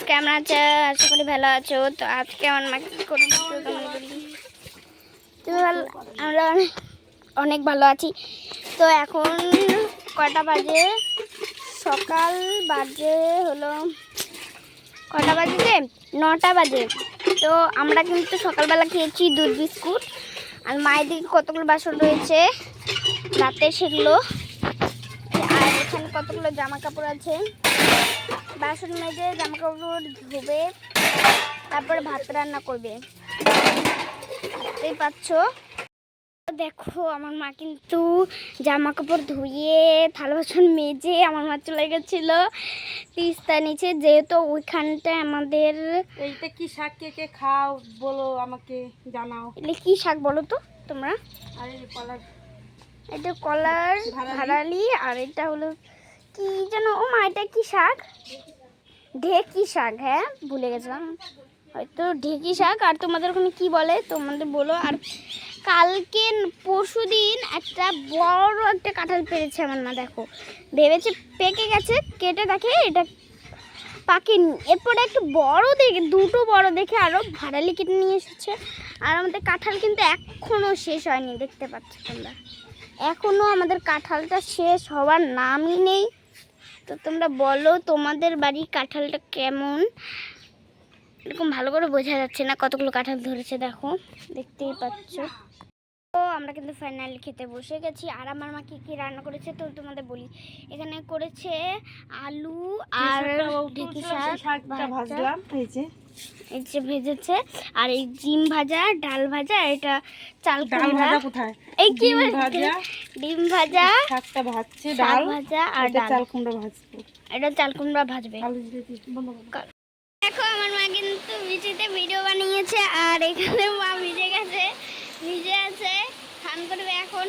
কেমন আছো? আশা করি ভালো আছো। তো আজকে আমার মা কি করে তুমি ভালো, আমরা অনেক ভালো আছি। তো এখন কটা বাজে? সকাল বাজে হলো কটা বাজে যে 9টা বাজে। তো আমরা কিন্তু সকালবেলা খেয়েছি দুধ বিস্কুট। আর মায়ের দিকে কতগুলো বাসন রয়েছে রাতে, সেগুলো। আর এখানে কতগুলো জামা কাপড় আছে, বাসন মেজে জামা কাপড় ধুবে, তারপরে ভাত রান্না করবে। দেখতেই পাচ্ছ। দেখো আমার মা কিন্তু জামা কাপড় ধুয়ে থালা বাসন মেজে আমার মা চলে গেছিল তিস্তা নিচে, যেহেতু ওইখানটায় আমাদের। এইটা কি শাক, কে কে খাও বলো, আমাকে জানাও। এটা কি শাক বলো তো তোমরা? আর এই কলার, এটা কলার ভাড়ালি। আর এটা হলো কি যেন, ও মা এটা কি শাক? ঢেকি শাক। হ্যাঁ, ভুলে গেছিলাম, হয়তো ঢেকি শাক। আর তোমাদের ওখানে কি বলে তোমাদের বলো। আর কালকে পরশু দিন একটা বড় একটা কাঁঠাল পেরেছে আমার মা। দেখো, ভেবেছে পেকে গেছে, কেটে দেখে এটা পাকেনি। এরপরে একটু বড় দেখে, দুটো বড় দেখে আরো ভাড়ালি কেটে নিয়ে এসেছে। আর আমাদের কাঁঠাল কিন্তু এখনো শেষ হয়নি, দেখতে পাচ্ছ তোমরা। এখনো আমাদের কাঁঠালটা শেষ হওয়ার নামই নেই। তো তোমরা বলো তোমাদের বাড়ির কাঁঠালটা কেমন? এরকম ভালো করে বোঝা যাচ্ছে না কতগুলো কাঁঠাল ধরেছে, দেখো, দেখতেই পাচ্ছ। তো আমরা কিন্তু ফাইনালি খেতে বসে গেছি। আর আমার মা কি কি রান্না করেছে তো তোমাদের বলি। এখানে করেছে আলু আর ঢেঁকি শাক ভাজলাম, এই যে ভেজেছে। আর এই ডিম ভাজা, ডাল ভাজা, এটা চাল ডাল ভাজা কোথায়? এই কি ডিম ভাজা, ডিম ভাজা, শাকটা ভাজছে, ডাল ডাল ভাজা আর এটা চাল কুমড়া ভাজবে। এটা চাল কুমড়া ভাজবে। আলু দিয়ে দিই, বন্ধ করো। দেখো আমার মা কিন্তু বৃষ্টিতে ভিডিও বানিয়েছে। আর এখানে মা ভিজে গেছে, ভিজে আছে, স্নান করবে এখন।